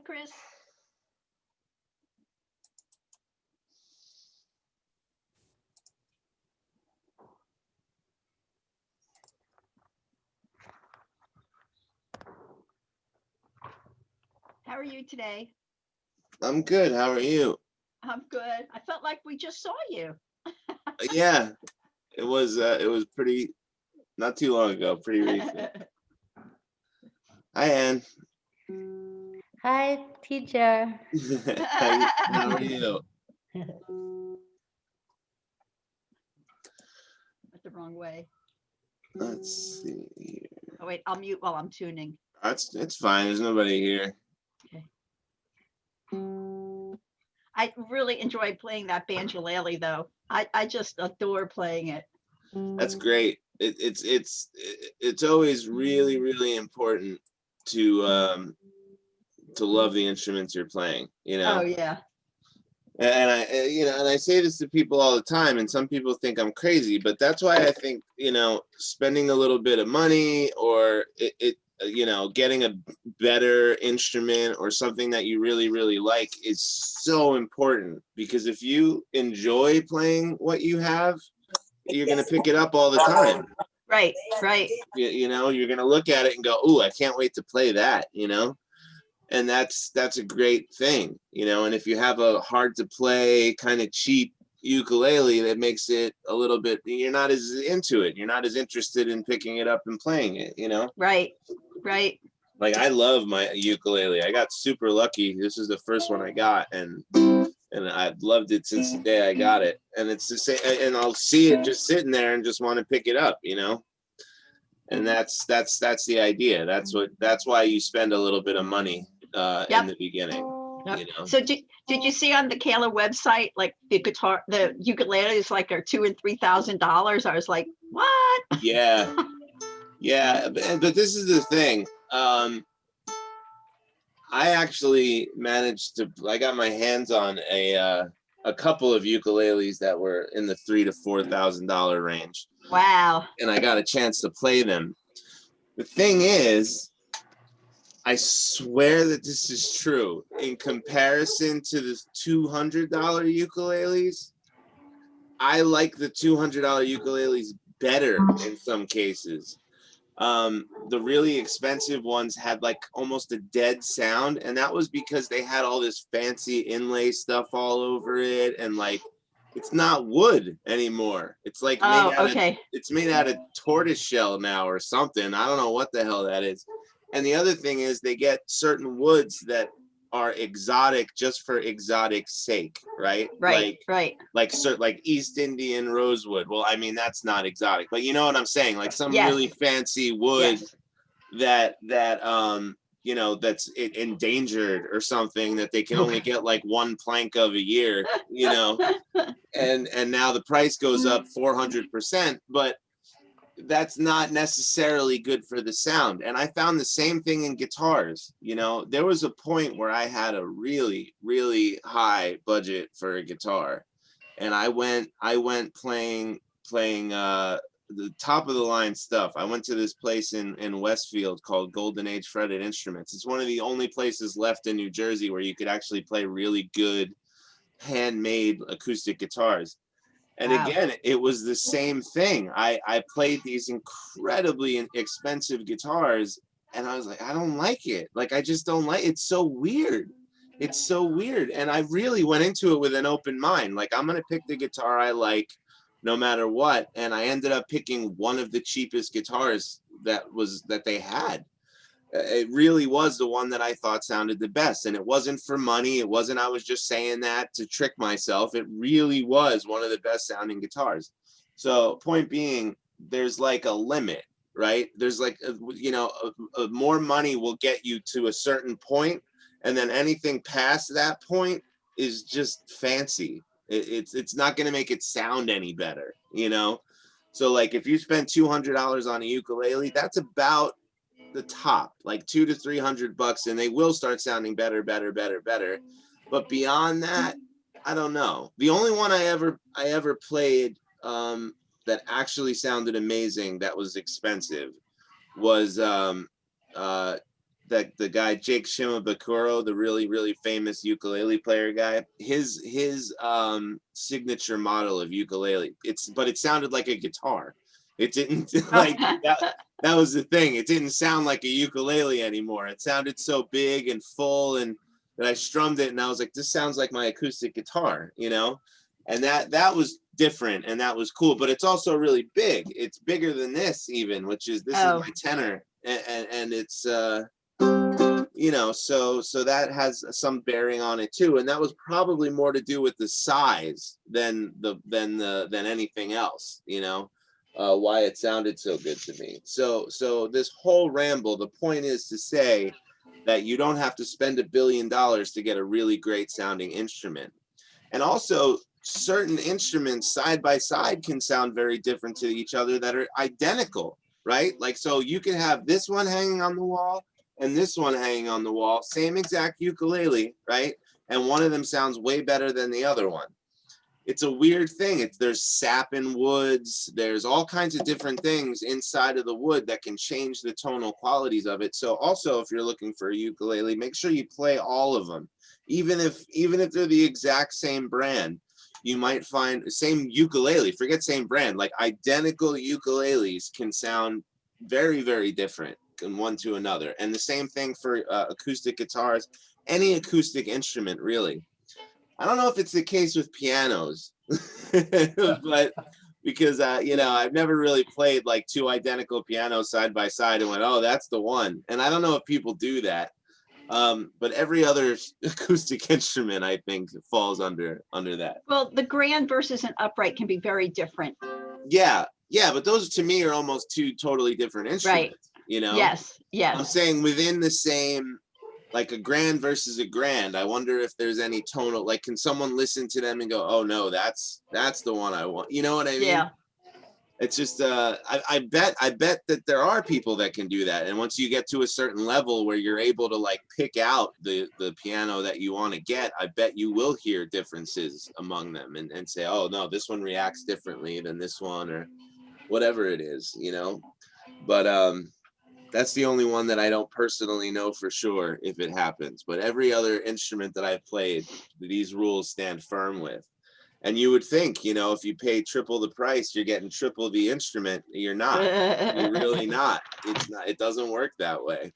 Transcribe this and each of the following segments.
Chris. How are you today? I'm good. How are you? I'm good. I felt like we just saw you. Yeah, it was pretty not too long ago, pretty recent. Hi, Ann. Hi, teacher. How are you? Went the wrong way. Let's see here. Oh wait, I'll mute while I'm tuning. It's fine. There's nobody here. Okay. I really enjoyed playing that banjolele though. I just adore playing it. That's great. It's always really, really important to love the instruments you're playing, you know. Oh yeah. And I say this to people all the time, and some people think I'm crazy, but that's why I think, spending a little bit of money or getting a better instrument or something that you really, really like is so important, because if you enjoy playing what you have, you're going to pick it up all the time. Right. You're going to look at it and go, "Ooh, I can't wait to play that," and that's a great thing, and if you have a hard to play kind of cheap ukulele, that makes it a little bit, you're not as into it, you're not as interested in picking it up and playing it. Right. Like, I love my ukulele. I got super lucky. This is the first one I got, and I've loved it since the day I got it. And it's the same, and I'll see it just sitting there and just want to pick it up, and that's the idea. That's why you spend a little bit of money in the beginning. Yep. So did you see on the Kayla website, like the ukuleles like are $2,000 and $3,000? I was like, what? Yeah, but this is the thing. I actually managed to. I got my hands on a couple of ukuleles that were in the $3,000 to $4,000 range. Wow. And I got a chance to play them. The thing is, I swear that this is true. In comparison to the $200 ukuleles, I like the $200 ukuleles better in some cases. The really expensive ones had like almost a dead sound, and that was because they had all this fancy inlay stuff all over it, and like, it's not wood anymore. It's like it's made out of tortoise shell now or something. I don't know what the hell that is. And the other thing is, they get certain woods that are exotic just for exotic sake, right? Right. Like East Indian rosewood. Well, I mean, that's not exotic, but you know what I'm saying? Like some really fancy wood that that's endangered or something, that they can only get like one plank of a year, and now the price goes up 400%, but that's not necessarily good for the sound. And I found the same thing in guitars. There was a point where I had a really, really high budget for a guitar, and I went playing the top of the line stuff. I went to this place in Westfield called Golden Age Fretted Instruments. It's one of the only places left in New Jersey where you could actually play really good handmade acoustic guitars. And again, it was the same thing. I played these incredibly expensive guitars, and I was like, I don't like it. Like, I just don't like it. It's so weird. And I really went into it with an open mind. Like, I'm going to pick the guitar I like no matter what. And I ended up picking one of the cheapest guitars that they had. It really was the one that I thought sounded the best. And it wasn't for money. It wasn't, I was just saying that to trick myself. It really was one of the best sounding guitars. So point being, there's like a limit, right? There's like, more money will get you to a certain point, and then anything past that point is just fancy. It's not going to make it sound any better, So like, if you spend $200 on a ukulele, that's about the top, like $200 to $300, and they will start sounding better. But beyond that, I don't know. The only one I ever played that actually sounded amazing, that was expensive, was that the guy Jake Shimabukuro, the really famous ukulele player guy, his signature model of ukulele. But it sounded like a guitar. It didn't like that. That was the thing. It didn't sound like a ukulele anymore. It sounded so big and full, and that I strummed it, and I was like, this sounds like my acoustic guitar, you know. And that was different, and that was cool. But it's also really big. It's bigger than this even, which is this is my tenor, and it's you know, so that has some bearing on it too, and that was probably more to do with the size than anything else, you know, why it sounded so good to me. So this whole ramble, the point is to say that you don't have to spend $1 billion to get a really great sounding instrument, and also certain instruments side by side can sound very different to each other that are identical, right? Like, so you can have this one hanging on the wall and this one hanging on the wall, same exact ukulele, right? And one of them sounds way better than the other one. It's a weird thing. There's sap in woods. There's all kinds of different things inside of the wood that can change the tonal qualities of it. So also, if you're looking for a ukulele, make sure you play all of them, even if they're the exact same brand. You might find same ukulele, forget same brand, like identical ukuleles can sound very different from one to another. And the same thing for acoustic guitars, any acoustic instrument, really. I don't know if it's the case with pianos, but because, you know, I've never really played like two identical pianos side by side and went, oh, that's the one. And I don't know if people do that. But every other acoustic instrument, I think, falls under that. Well, the grand versus an upright can be very different. Yeah, but those to me are almost two totally different instruments. Right. You know. Yes. I'm saying within the same, like a grand versus a grand. I wonder if there's any tonal. Like, can someone listen to them and go, "Oh no, that's the one I want." You know what I mean? Yeah. It's just I bet that there are people that can do that, and once you get to a certain level where you're able to like pick out the piano that you want to get, I bet you will hear differences among them and say, oh no, this one reacts differently than this one, or whatever it is, you know. But that's the only one that I don't personally know for sure if it happens. But every other instrument that I've played, these rules stand firm with. And you would think, you know, if you pay triple the price, you're getting triple the instrument. You're not. You're really not. It's not. It doesn't work that way.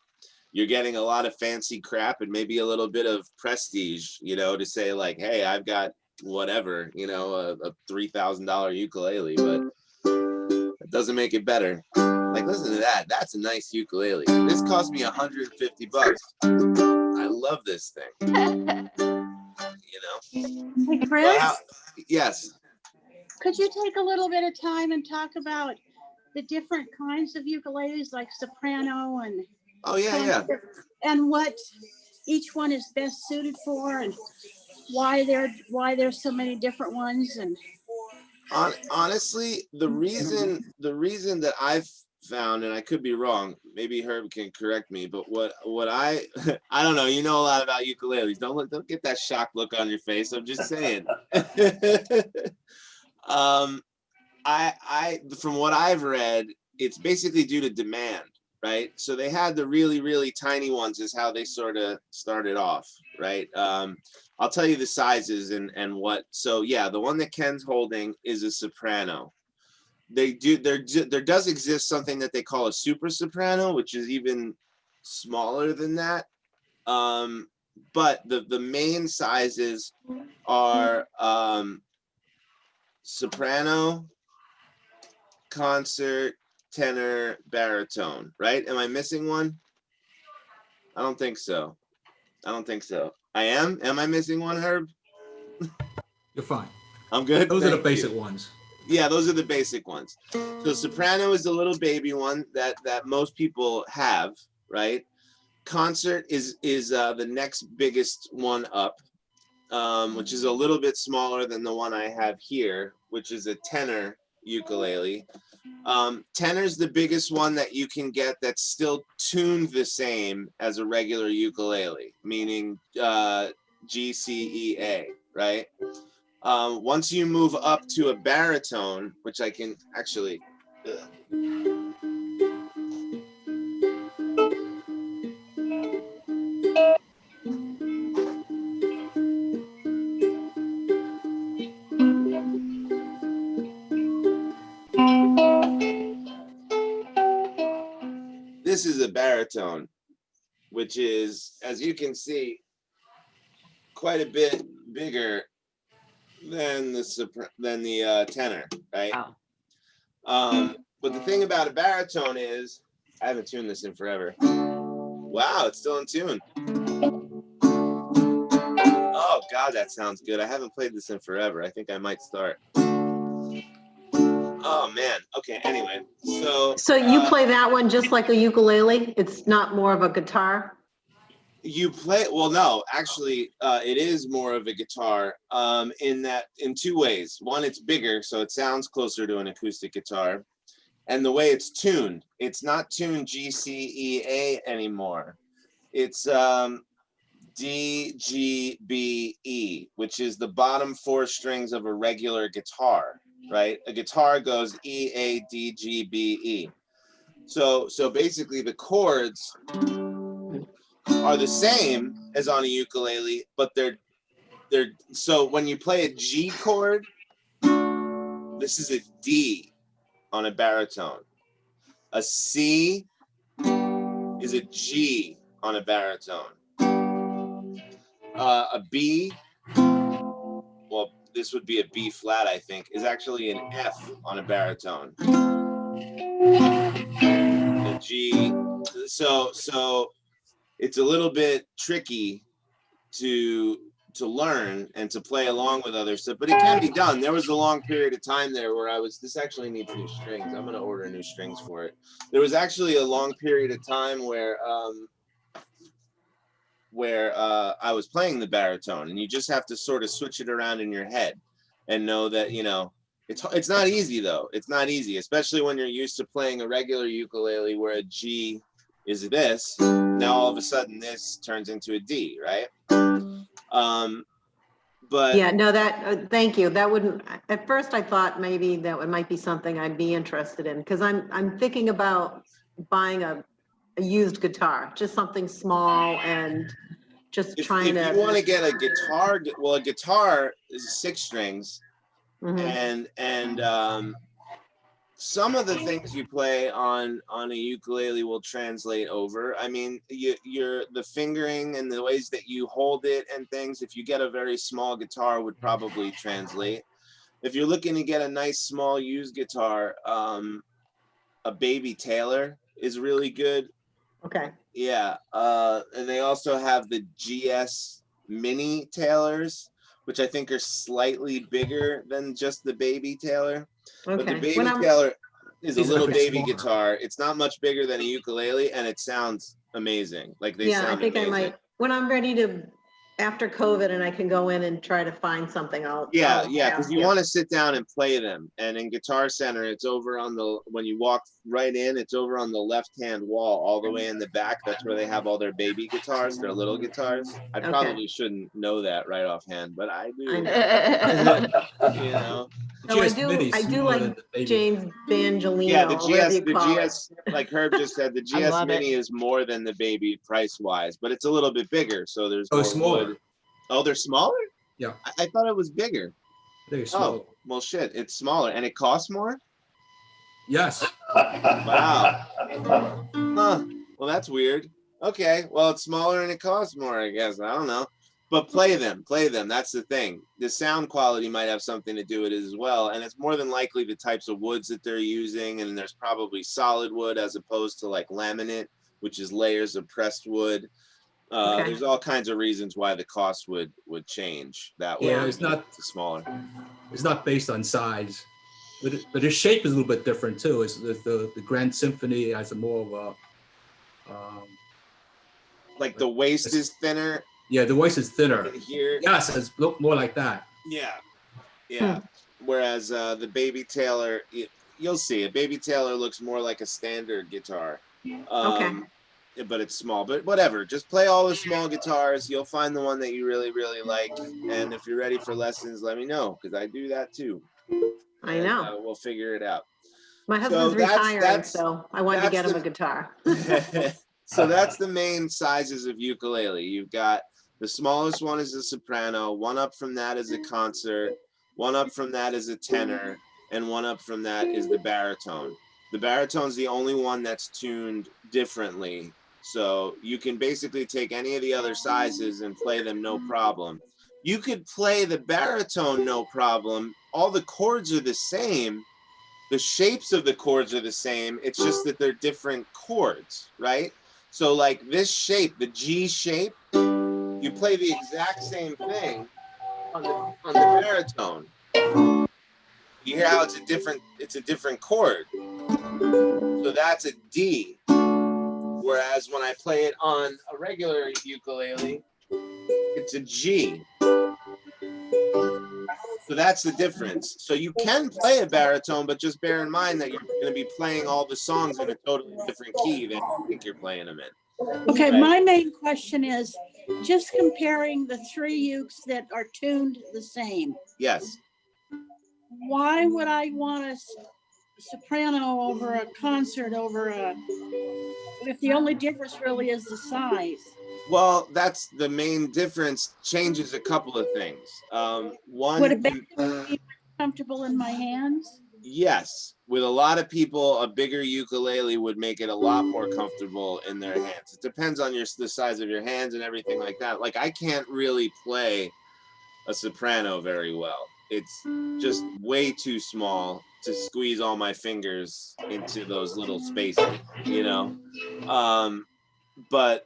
You're getting a lot of fancy crap and maybe a little bit of prestige, you know, to say like, hey, I've got whatever, you know, a $3,000 ukulele, but it doesn't make it better. Like, listen to that. That's a nice ukulele. This cost me $150. I love this thing. You know. Hey, Chris, yes. could you take a little bit of time and talk about the different kinds of ukuleles, like soprano and and what each one is best suited for, and why there's so many different ones? And honestly, the reason that I've found, and I could be wrong, maybe Herb can correct me, but what I I don't know, you know a lot about ukuleles. Don't get that shocked look on your face. I'm just saying. I from what I've read, it's basically due to demand, right? So they had the really tiny ones is how they sort of started off, right? I'll tell you the sizes and what. So yeah, the one that Ken's holding is a soprano. There does exist something that they call a super soprano, which is even smaller than that. But the main sizes are soprano, concert, tenor, baritone, right? Am I missing one? I don't think so. I am? Am I missing one, Herb? You're fine. I'm good? Those are the basic ones. Yeah, those are the basic ones. So soprano is the little baby one that most people have, right? Concert is the next biggest one up, which is a little bit smaller than the one I have here, which is a tenor ukulele. Tenor's the biggest one that you can get that's still tuned the same as a regular ukulele, meaning G, C, E, A, right? Once you move up to a baritone, which I can actually, this is a baritone, which is, as you can see, quite a bit bigger than the tenor, right? Oh. But the thing about a baritone is, I haven't tuned this in forever. Wow, it's still in tune. Oh God, that sounds good. I haven't played this in forever. I think I might start. Oh man. Okay. Anyway, so you play that one just like a ukulele? It's not more of a guitar? You play, well, no, actually, it is more of a guitar in two ways. One, it's bigger, so it sounds closer to an acoustic guitar. And the way it's tuned, it's not tuned G, C, E, A anymore. It's D, G, B, E, which is the bottom 4 strings of a regular guitar, right? A guitar goes E, A, D, G, B, E. So basically the chords are the same as on a ukulele, but they're so when you play a G chord, this is a D on a baritone. A C is a G on a baritone. A B, well, this would be a B flat, I think, is actually an F on a baritone. A G, so it's a little bit tricky to learn and to play along with other stuff, but it can be done. There was a long period of time there where this actually needs new strings. I'm gonna order new strings for it. There was actually a long period of time where I was playing the baritone, and you just have to sort of switch it around in your head and know that, you know, it's not easy though. It's not easy, especially when you're used to playing a regular ukulele where a G is this. Now all of a sudden this turns into a D, right? But yeah, no, that thank you. That wouldn't, at first I thought maybe that might be something I'd be interested in, because I'm thinking about buying a used guitar, just something small, and just if trying you to want to get a guitar, well, a guitar is 6 strings, Mhm. and some of the things you play on a ukulele will translate over. I mean, the fingering and the ways that you hold it and things, if you get a very small guitar, would probably translate. If you're looking to get a nice small used guitar, a Baby Taylor is really good. Okay. Yeah, and they also have the GS Mini Taylors, which I think are slightly bigger than just the Baby Taylor. But the Okay. Baby Taylor is a It's little definitely baby smaller. guitar. It's not much bigger than a ukulele, and it sounds amazing. Like they Yeah, I sound think I amazing. might, when I'm ready to, after COVID, and I can go in and try to find something, Yeah, I'll because ask you want to sit down and play them. And in Guitar Center, it's over on when you walk right in, it's over on the left-hand wall, all the way in the back. That's where they have all their baby guitars, their little guitars. I Okay. probably shouldn't know that right offhand, but I do. I know. You know? So GS Mini is I do smaller than like the Baby. James Bangelino, Yeah, the or whatever you the call it. GS, like Herb just said, the I GS love Mini is more than the Baby price-wise, but it's a little bit bigger, so there's Oh, more it's smaller. wood. Oh, they're smaller? Yeah, I thought it was bigger. I think it's smaller. Oh, well, shit, it's smaller, and it costs more? Yes. Wow. Huh. Well, that's weird. Okay. Well, it's smaller and it costs more, I guess. I don't know. But play them. That's the thing. The sound quality might have something to do with it as well. And it's more than likely the types of woods that they're using. And there's probably solid wood as opposed to like laminate, which is layers of pressed wood. Okay. There's all kinds of reasons why the cost would change that way. Yeah, when it's you get not to smaller. It's not based on size, but the shape is a little bit different too. It's the Grand Symphony has a more of a Like the waist is thinner. yeah, the voice is thinner. Here. Yes, it's look more like that. Yeah. Whereas the Baby Taylor, you'll see, a Baby Taylor looks more like a standard guitar. Okay. But it's small. But whatever, just play all the small guitars. You'll find the one that you really, really like. And if you're ready for lessons, let me know, because I do that too. I know. We'll figure it out. My husband's retiring, so I wanted to get him a guitar. So that's the main sizes of ukulele. You've got the smallest one is a soprano, one up from that is a concert, one up from that is a tenor, and one up from that is the baritone. The baritone's the only one that's tuned differently. So you can basically take any of the other sizes and play them no problem. You could play the baritone no problem. All the chords are the same. The shapes of the chords are the same. It's just that they're different chords, right? So like this shape, the G shape, you play the exact same thing on the baritone. You hear how it's a different chord. So that's a D. Whereas when I play it on a regular ukulele, it's a G. So that's the difference. So you can play a baritone, but just bear in mind that you're going to be playing all the songs in a totally different key than you think you're playing them in. Okay, Right. my main question is just comparing the 3 ukes that are tuned the same. Yes. Why would I want a soprano over a concert over if the only difference really is the size? Well, that's the main difference. Changes a couple of things. One, Would it be comfortable in my hands? yes, with a lot of people, a bigger ukulele would make it a lot more comfortable in their hands. It depends on the size of your hands and everything like that. Like I can't really play a soprano very well. It's just way too small to squeeze all my fingers into those little spaces, you know? But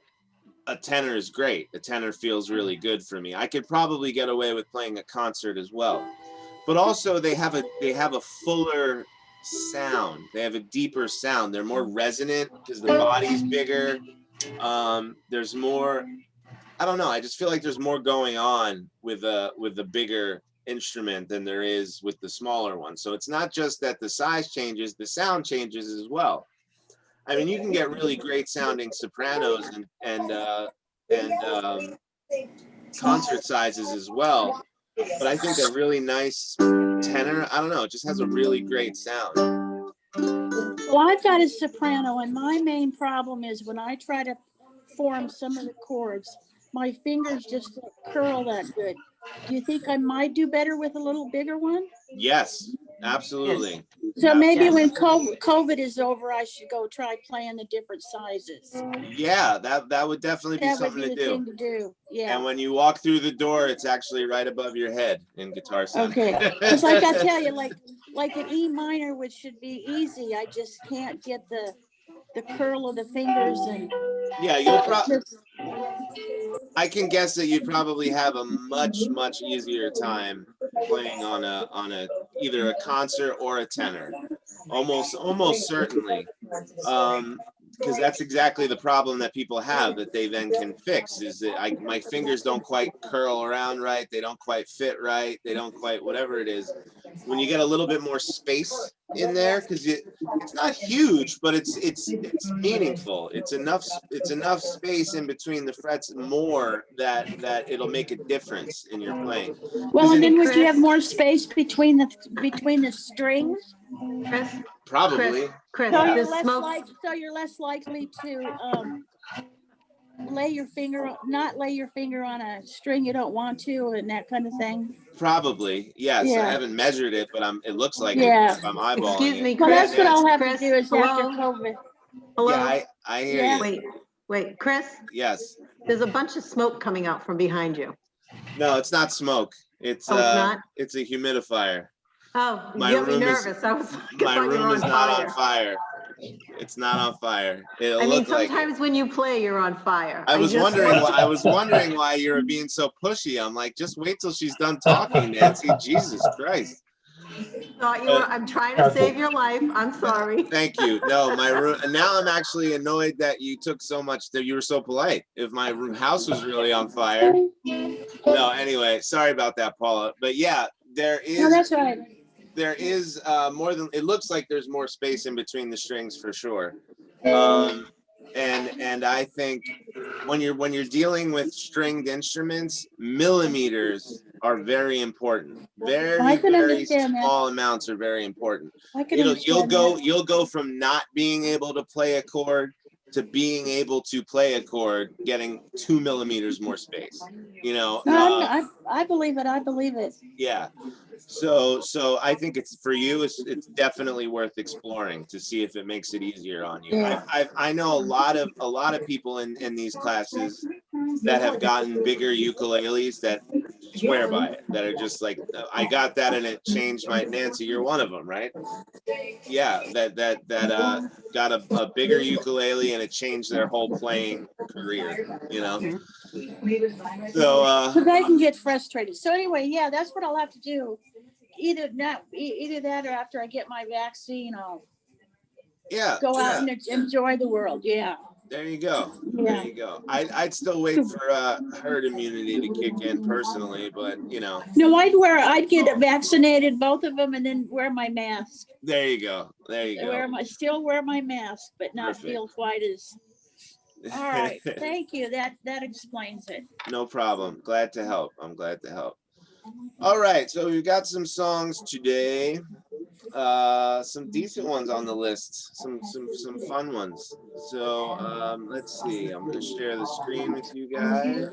a tenor is great. A tenor feels really good for me. I could probably get away with playing a concert as well. But also they have a fuller sound. They have a deeper sound. They're more resonant because the body's bigger. There's more, I don't know. I just feel like there's more going on with the bigger instrument than there is with the smaller one. So it's not just that the size changes, the sound changes as well. I mean, you can get really great sounding sopranos and concert sizes as well. But I think a really nice tenor, I don't know, it just has a really great sound. Well, I've got a soprano, and my main problem is when I try to form some of the chords, my fingers just don't curl that good. Do you think I might do better with a little bigger one? Yes, absolutely. So maybe when COVID is over, I should go try playing the different sizes. Yeah, that would definitely be something to do. Thing to do. Yeah. And when you walk through the door, it's actually right above your head in Guitar Center. Okay. Because like I tell you, like an E minor, which should be easy, I just can't get the curl of the fingers and. Yeah, you'll probably. I can guess that you'd probably have a much easier time playing on a either a concert or a tenor, almost certainly, because that's exactly the problem that people have that they then can fix is that my fingers don't quite curl around right, they don't quite fit right, they don't quite whatever it is. When you get a little bit more space in there, because it's not huge, but it's meaningful. It's enough space in between the frets more that it'll make a difference in your playing. Well, and then would you have more space between the strings? Chris? Probably. Chris, So yeah. you're less likely to not lay your finger on a string you don't want to and that kind of thing. Probably, yes. Yeah. I haven't measured it, but it looks like Yeah. it if I'm eyeballing Excuse me, it. Chris. Well, that's what I'll have Chris, to do is hello? after COVID. Hello? Yeah, I hear Yeah. you. Wait, Chris, Yes. there's a bunch of smoke coming out from behind you. No, it's not smoke. It's not? It's a humidifier. Oh, My you got me room is- nervous. I was like, I My thought you were room is on not fire. on fire. It's not on fire. It'll I mean, look like it. sometimes when you play, you're on fire. I was wondering why you were being so pushy. I'm like, just wait till she's done talking, Nancy. Jesus Christ. Thought you were, I'm trying to save your life. I'm sorry. Thank you. No, my room. And now I'm actually annoyed that you took so much. That you were so polite. If my house was really on fire. No. Anyway, sorry about that, Paula. But yeah, there is. No, that's right. There is more than it looks like. There's more space in between the strings for sure. And I think when you're dealing with stringed instruments, millimeters are very important. Very small amounts are very important. You'll go from not being able to play a chord to being able to play a chord getting 2 millimeters more space, you know. I believe it. I believe it. Yeah. So I think it's for you. It's definitely worth exploring to see if it makes it easier on you. Yeah. I know a lot of people in these classes that have gotten bigger ukuleles that swear by it, that are just like, I got that and it changed my. Nancy, you're one of them, right? Yeah, that got a bigger ukulele and it changed their whole playing career, you know. So Because I can get frustrated. So anyway, yeah, that's what I'll have to do. Either that or after I get my vaccine, I'll go out and enjoy the world. Yeah. There you go. Yeah. There you go. I'd still wait for herd immunity to kick in personally, but you know. No, I'd get vaccinated, both of them, and then wear my mask. There you go. There you go. Still wear my mask, but not Perfect. feel quite as. All right. Thank you. That explains it. No problem. Glad to help. I'm glad to help. All right. So we've got some songs today. Some decent ones on the list, some fun ones. So let's see, I'm going to share the screen with you guys.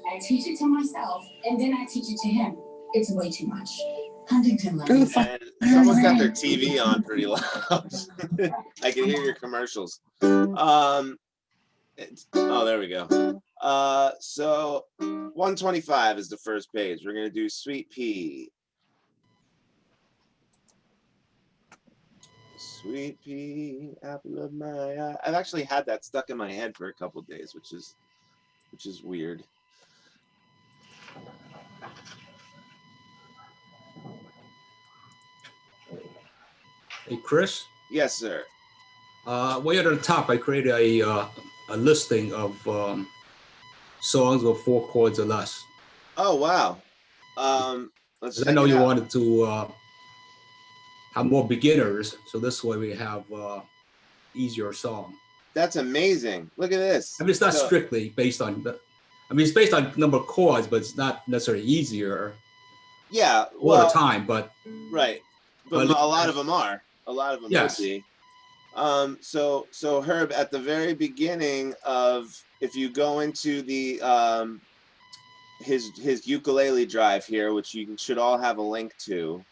I teach it to myself and then I teach it to him. It's way too much. Huntington learning. And someone's got their TV on pretty loud. I can hear your commercials. Oh, there we go. So 125 is the first page. We're going to do Sweet Pea. Sweet pea, apple of my eye. I've actually had that stuck in my head for a couple of days, which is weird. Hey, Chris? Yes, sir. Way at the top, I created a listing of songs with 4 chords or less. Oh, wow. Let's check I know it you out. wanted to have more beginners, so this way we have easier song. That's amazing. Look at this. I mean, it's not strictly based on it's based on number of chords, but it's not necessarily easier. Yeah, all the time, but right. But a lot of them are. A lot of them yes. would be. So Herb, at the very beginning of, if you go into the his ukulele drive here, which you should all have a link to,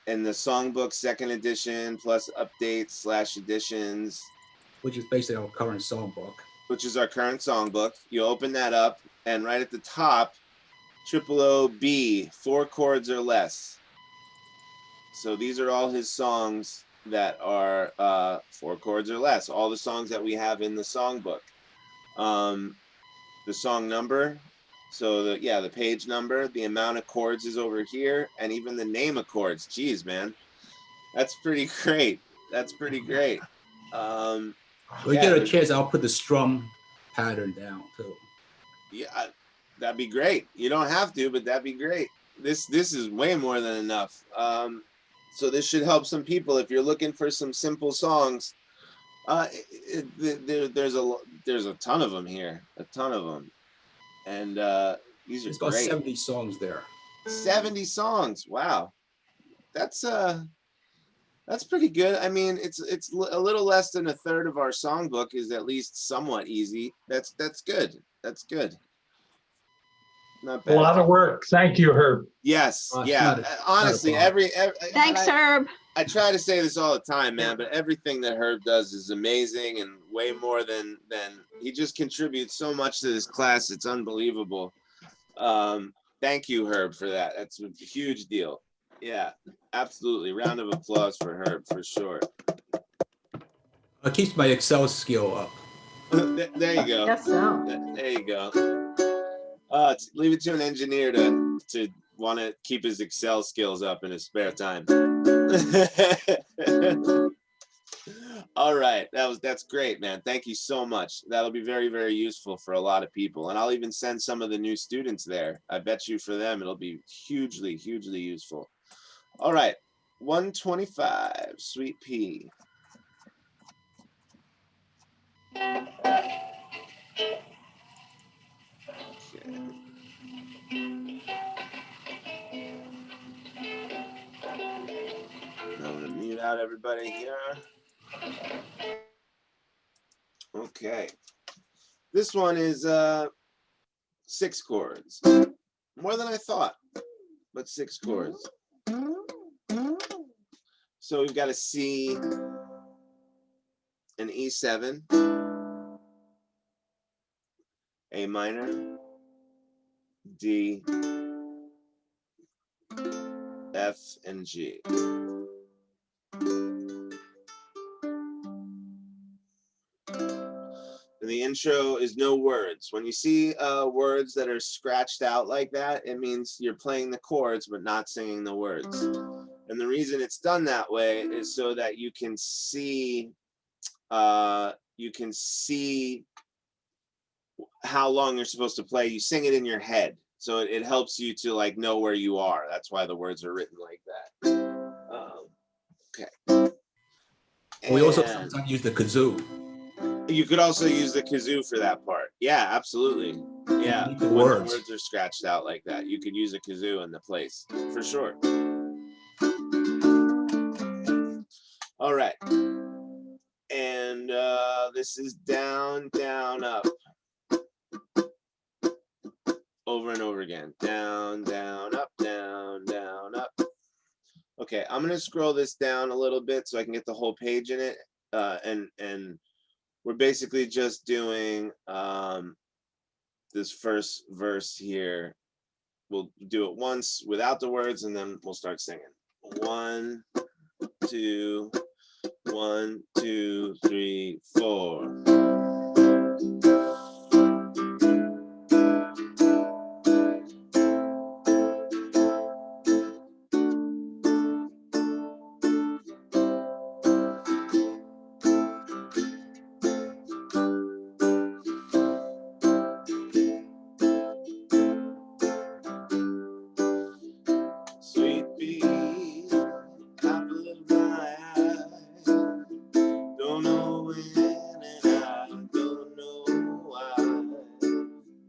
in the songbook 2nd edition plus updates / additions, which is basically our current songbook. Which is our current songbook. You open that up, and right at the top, OOB, 4 chords or less. So these are all his songs that are 4 chords or less. All the songs that we have in the songbook. The song number. So the page number, the amount of chords is over here, and even the name of chords. Geez, man, that's pretty great. That's pretty great. We get a chance, I'll put the strum pattern down too. Yeah, that'd be great. You don't have to, but that'd be great. This is way more than enough. So this should help some people if you're looking for some simple songs. There's a ton of them here, a ton of them. And these are it's about great. 70 songs there. 70 songs. Wow. That's pretty good. I mean, it's a little less than a third of our songbook is at least somewhat easy. That's good. That's good. Not bad. A lot of work. Thank you, Herb. Yes. Yeah. Honestly, every thanks, Herb. I try to say this all the time, man, but everything that Herb does is amazing and way more than he just contributes so much to this class. It's unbelievable. Thank you, Herb, for that. That's a huge deal. Yeah, absolutely. Round of applause for Herb for sure. It keeps my Excel skill up. There you go. Yes, so. There you go. Leave it to an engineer to want to keep his Excel skills up in his spare time. All right, that's great, man. Thank you so much. That'll be very, very useful for a lot of people, and I'll even send some of the new students there. I bet you for them it'll be hugely, hugely useful. All right, 125, Sweet Pea. Okay. I'm gonna mute out everybody here. Okay. This one is 6 chords. More than I thought, but 6 chords. So we've got a C, an E7, A minor, D, F, and G. And the intro is no words. When you see words that are scratched out like that, it means you're playing the chords but not singing the words. And the reason it's done that way is so that you can see how long you're supposed to play. You sing it in your head, so it helps you to like know where you are. That's why the words are written like that. Okay. We also sometimes use the kazoo. You could also use the kazoo for that part. Yeah, absolutely. Yeah, The when words. the words are scratched out like that, you could use a kazoo in the place, for sure. All right. And this is down, down, up. Over and over again. Down, down, up, down, down, up. Okay, I'm gonna scroll this down a little bit so I can get the whole page in it. And we're basically just doing this first verse here. We'll do it once without the words, and then we'll start singing. 1, 2, 1, 2, 3, 4. Sweet pea, apple of my eye. Don't know when and I don't know why.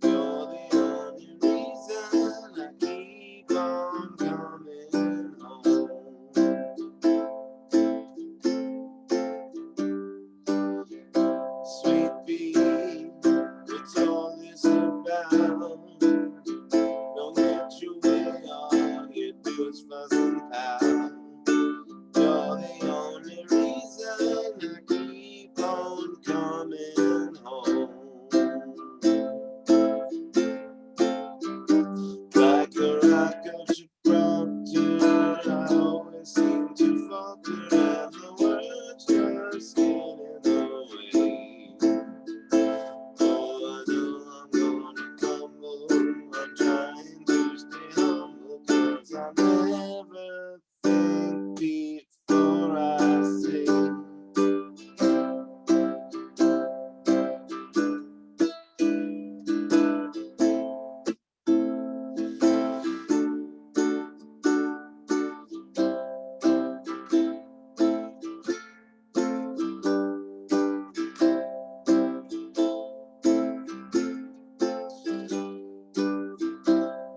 You're the only reason I keep on coming home. Sweet pea, what's all this about? Don't get your way, all you do is fuss and pout. You're the only reason I keep on coming home. Like a rock of Gibraltar, I always seem to falter, and the words just get in the way. Oh, I know I'm gonna crumble. I'm trying to stay humble, 'cause I never think before I say.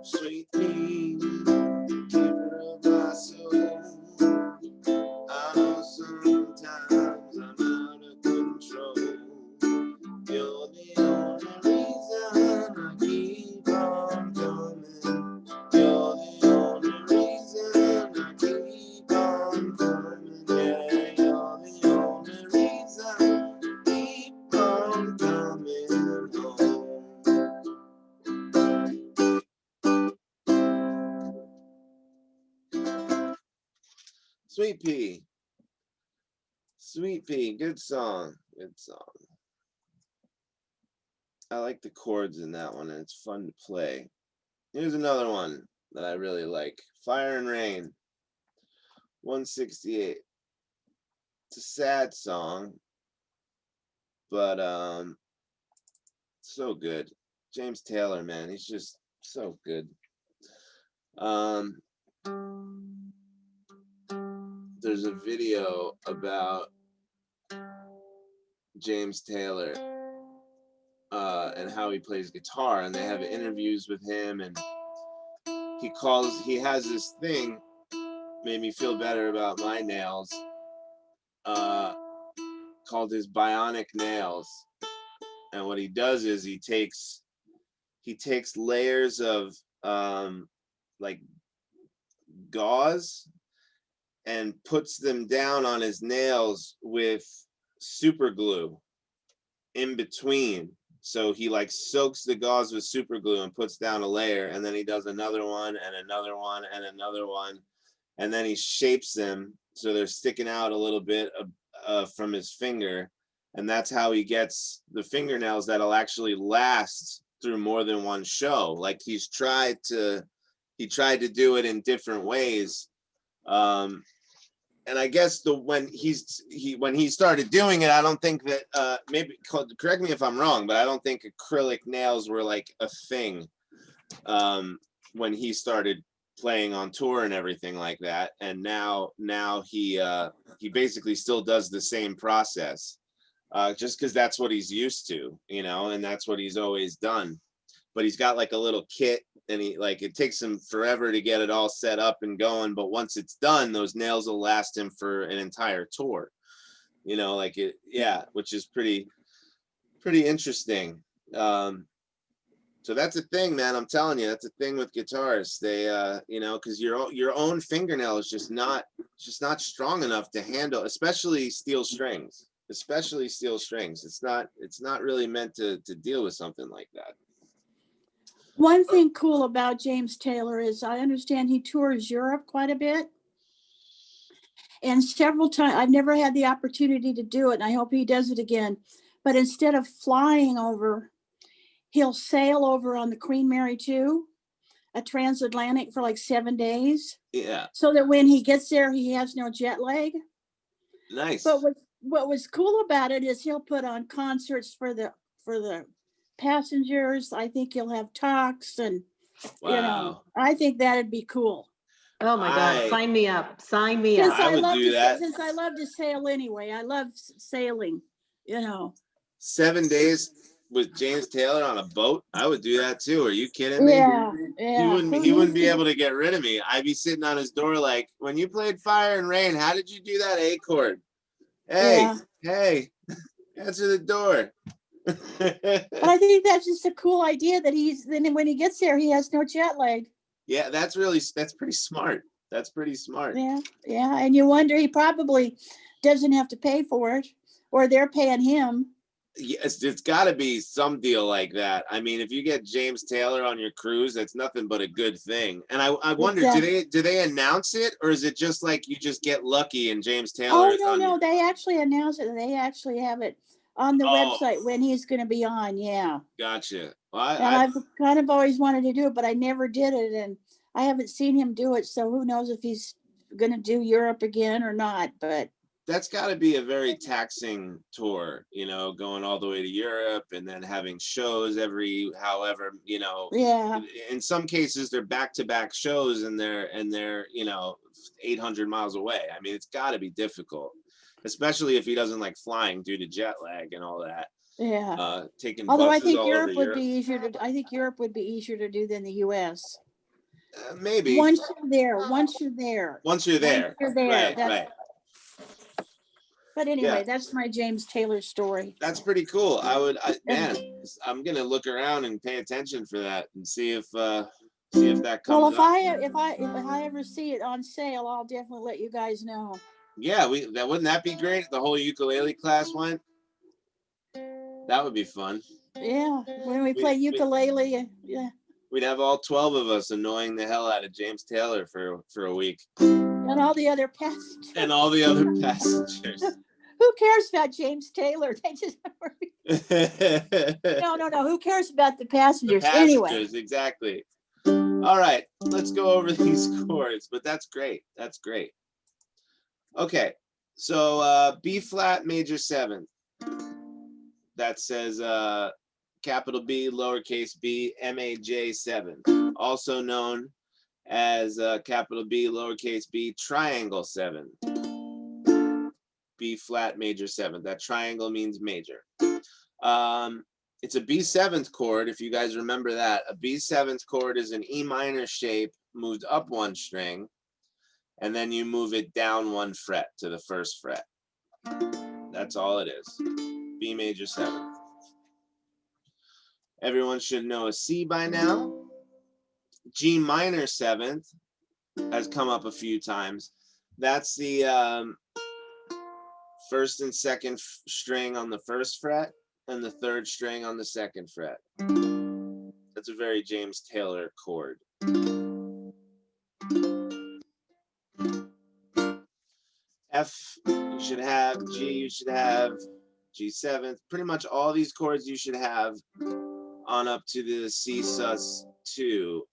Sweet pea, keeper of my soul. I know sometimes I'm out of control. You're the only reason I keep on coming. You're the only reason I keep on coming. Yeah, you're the only reason I keep on coming home. Sweet pea. Sweet pea. Good song. Good song. I like the chords in that one, and it's fun to play. Here's another one that I really like. Fire and Rain. 168. It's a sad song, but so good. James Taylor, man, he's just so good. There's a video about James Taylor and how he plays guitar, and they have interviews with him, and he has this thing, made me feel better about my nails, called his bionic nails. And what he does is he takes layers of like gauze and puts them down on his nails with super glue in between. So he like soaks the gauze with super glue and puts down a layer, and then he does another one and another one and another one, and then he shapes them so they're sticking out a little bit from his finger, and that's how he gets the fingernails that'll actually last through more than one show. Like he tried to do it in different ways. And I guess when he started doing it, I don't think that maybe correct me if I'm wrong, but I don't think acrylic nails were like a thing when he started playing on tour and everything like that. And now he basically still does the same process, just because that's what he's used to, you know, and that's what he's always done. But he's got like a little kit, and it takes him forever to get it all set up and going. But once it's done, those nails will last him for an entire tour, you know, which is pretty interesting. So that's a thing, man. I'm telling you, that's a thing with guitarists. They, you know, because your own fingernail is just not strong enough to handle, especially steel strings. It's not really meant to deal with something like that. One thing cool about James Taylor is I understand he tours Europe quite a bit. And several times, I've never had the opportunity to do it, and I hope he does it again. But instead of flying over, he'll sail over on the Queen Mary 2, a transatlantic, for like 7 days. Yeah. So that when he gets there, he has no jet lag. Nice. But what was cool about it is he'll put on concerts for the passengers. I think he'll have talks, and wow. You know, I think that'd be cool. Oh my God, sign me up. Sign me up. I would do that. Since I love to sail anyway. I love sailing, you know. 7 days with James Taylor on a boat? I would do that too. Are you kidding me? Yeah. He wouldn't be able to get rid of me. I'd be sitting on his door like, when you played Fire and Rain, how did you do that A chord? Hey, answer the door. But I think that's just a cool idea that then when he gets there, he has no jet lag. Yeah, that's pretty smart. That's pretty smart. Yeah. And you wonder, he probably doesn't have to pay for it, or they're paying him. Yes, it's got to be some deal like that. I mean, if you get James Taylor on your cruise, that's nothing but a good thing. And I wonder, do they announce it, or is it just like you just get lucky and James Taylor? Oh, no, they actually announce it. They actually have it on the website when he's going to be on. Yeah. Gotcha. Well, I've kind of always wanted to do it, but I never did it, and I haven't seen him do it. So who knows if he's going to do Europe again or not? But that's got to be a very taxing tour, you know, going all the way to Europe and then having shows however, you know. Yeah. In some cases, they're back-to-back shows, and they're you know, 800 miles away. I mean, it's got to be difficult, especially if he doesn't like flying due to jet lag and all that. Yeah. Taking although I buses think all Europe over would be easier to. I think Europe would be easier to do than the U.S. Maybe. Once you're there. Right. But anyway, that's my James Taylor story. That's pretty cool. I'm gonna look around and pay attention for that and see if that comes. Well, if I ever see it on sale, I'll definitely let you guys know. Yeah, wouldn't that be great? The whole ukulele class went. That would be fun. Yeah, when we play ukulele, yeah. We'd have all 12 of us annoying the hell out of James Taylor for a week. And all the other passengers. Who cares about James Taylor? They just no. Who cares about the passengers? Anyway, exactly. All right, let's go over these chords. But that's great. That's great. Okay, so B flat major 7. That says capital B, lowercase b, MAJ 7, also known as capital B, lowercase b, triangle 7. B flat major 7. That triangle means major. It's a B7th chord, if you guys remember that. A B7th chord is an E minor shape moved up 1 string, and then you move it down 1 fret to the 1st fret. That's all it is. B major 7. Everyone should know a C by now. G minor 7th has come up a few times. That's the first and second string on the first fret and the third string on the second fret. That's a very James Taylor chord. F you should have, G you should have, G7th. Pretty much all these chords you should have on up to the C sus 2.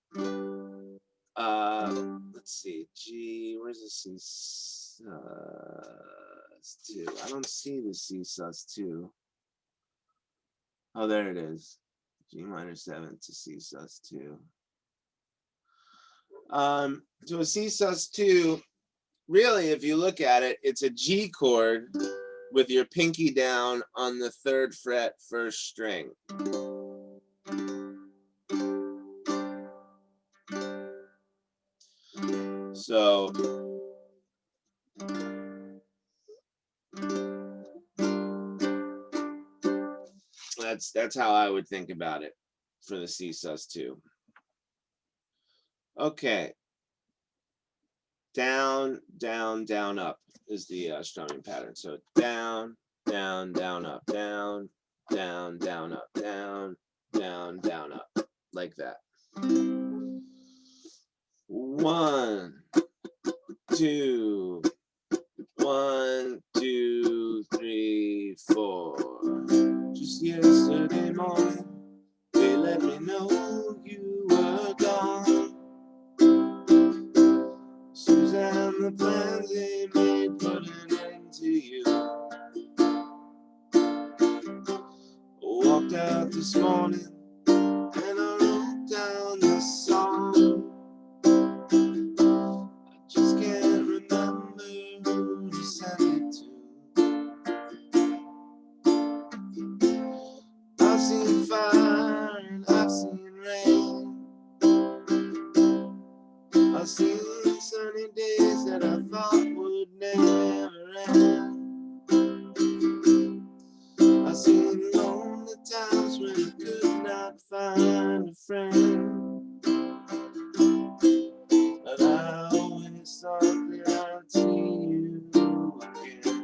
Let's see, G, where's the C sus 2? I don't see the C sus 2. Oh, there it is. G minor 7 to C sus 2. So a C sus 2, really, if you look at it, it's a G chord with your pinky down on the 3rd fret, 1st string. So that's how I would think about it for the C sus 2. Okay. Down, down, down, up is the strumming pattern. So down, down, down, up, down, down, down, up, down, down, down, up, like that. 1, 2, 1, 2, 3, 4. Just yesterday morning, they let me know you were gone. Suzanne, the plans they made put an end to you. Walked out this morning and I wrote down this song. I just can't remember who to send it to. I've seen fire and I've seen rain. I've seen sunny days that I thought would never end. I've seen lonely times when I could not find a friend. But I always thought that I'd see you again.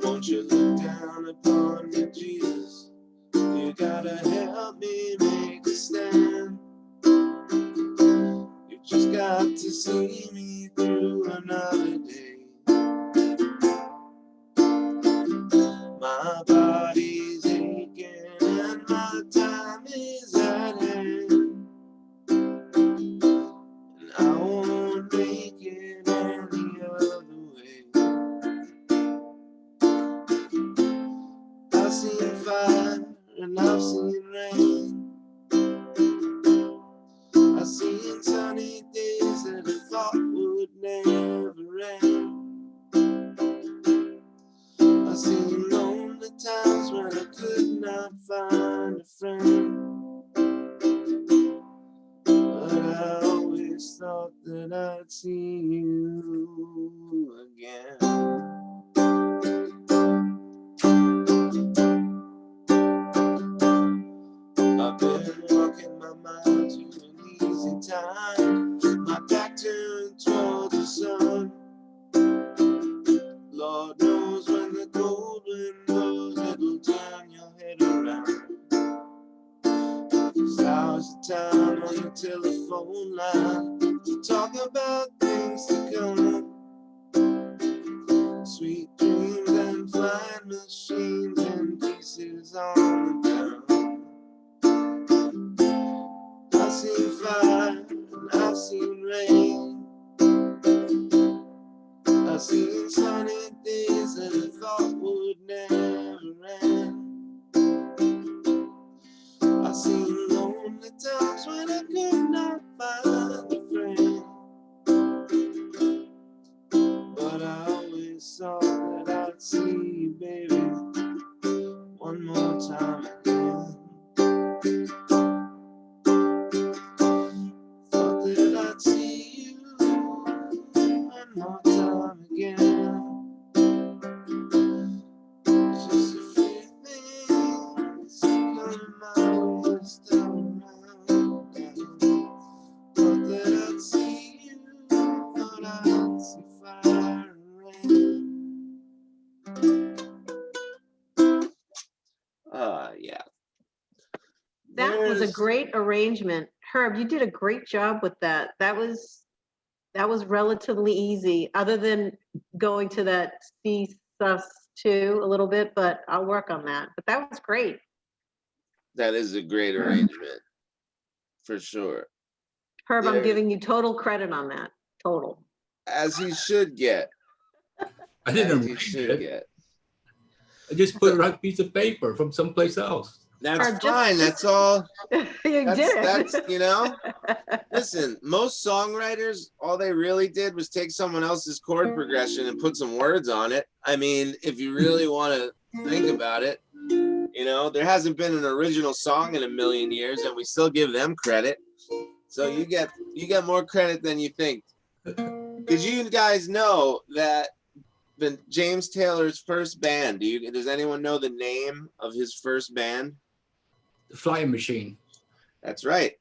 Won't you look down upon me, Jesus? You gotta help me make a stand. You just got to see me through another day. My body's aching and my time is at hand. And I won't make it any other way. I've seen fire and I've seen rain. I've seen sunny days that I thought would never end. I've seen lonely times when I could not find a friend. But I always thought that I'd see you again. I've been walking my mind to an easy time. My back turned toward the sun. Lord knows when the cold wind blows, it'll turn your head around. 'Cause now's the time on the telephone line to talk about things to come. Sweet dreams and flying machines and pieces on the ground. I've seen fire and I've seen rain. I've seen sunny days that I thought would never end. I've seen lonely times when I could not find a friend. But I always thought that I'd see you, baby, one more time again. Thought that I'd see you one more time again. was a great arrangement. Herb, you did a great job with that. That was relatively easy, other than going to that C sus2 a little bit, but I'll work on that. But that was great. That is a great arrangement, for sure. Herb, I'm giving you total credit on that. Total. As he should get. I didn't As he read should it. get. I just put it on a piece of paper from someplace else. That's Herb, fine. That's all. You did it. That's, you know, listen, most songwriters, all they really did was take someone else's chord progression and put some words on it. I mean, if you really want to think about it, you know, there hasn't been an original song in a million years, and we still give them credit. So you get more credit than you think. Did you guys know that the James Taylor's first band, does anyone know the name of his first band? The Flying Machine. That's right.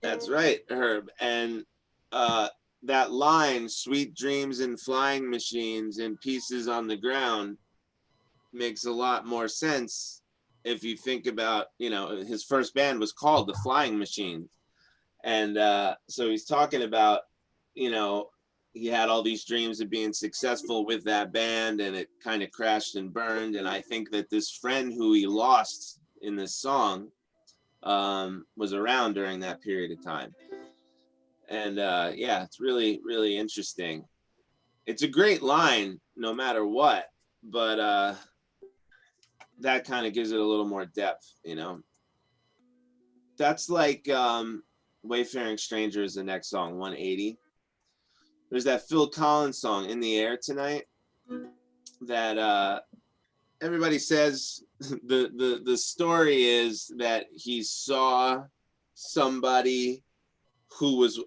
That's right, Herb. And that line, sweet dreams and flying machines and pieces on the ground, makes a lot more sense if you think about, you know, his first band was called the Flying Machines. And so he's talking about, you know, he had all these dreams of being successful with that band, and it kind of crashed and burned. And I think that this friend who he lost in this song was around during that period of time. And yeah, it's really, really interesting. It's a great line no matter what, but that kind of gives it a little more depth, you know. That's like Wayfaring Stranger is the next song, 180. There's that Phil Collins song, In the Air Tonight, that everybody says the story is that he saw somebody who was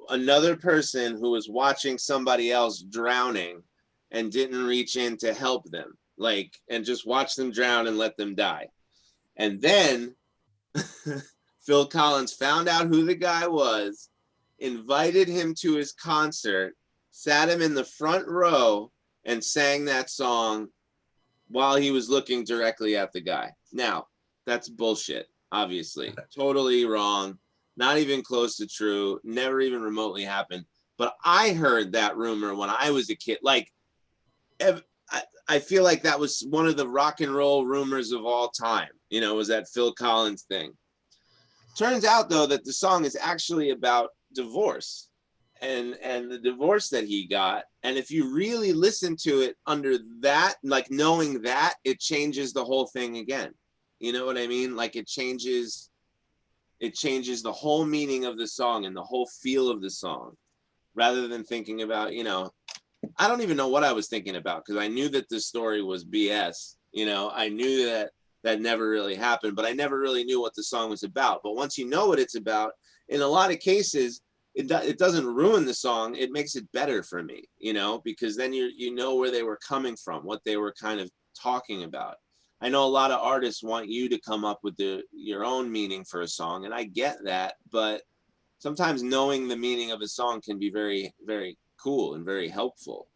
another person who was watching somebody else drowning and didn't reach in to help them, like, and just watch them drown and let them die. And then Phil Collins found out who the guy was, invited him to his concert, sat him in the front row, and sang that song while he was looking directly at the guy. Now, that's bullshit, obviously. Totally wrong. Not even close to true. Never even remotely happened. But I heard that rumor when I was a kid. Like, I feel like that was one of the rock and roll rumors of all time, you know, was that Phil Collins thing. Turns out, though, that the song is actually about divorce and the divorce that he got. And if you really listen to it under that, like knowing that, it changes the whole thing again. You know what I mean? Like it changes the whole meaning of the song and the whole feel of the song, rather than thinking about, you know, I don't even know what I was thinking about, because I knew that this story was BS. You know, I knew that never really happened, but I never really knew what the song was about. But once you know what it's about, in a lot of cases, it doesn't ruin the song. It makes it better for me, you know, because then you know where they were coming from, what they were kind of talking about. I know a lot of artists want you to come up with your own meaning for a song, and I get that, but sometimes knowing the meaning of a song can be very, very cool and very helpful.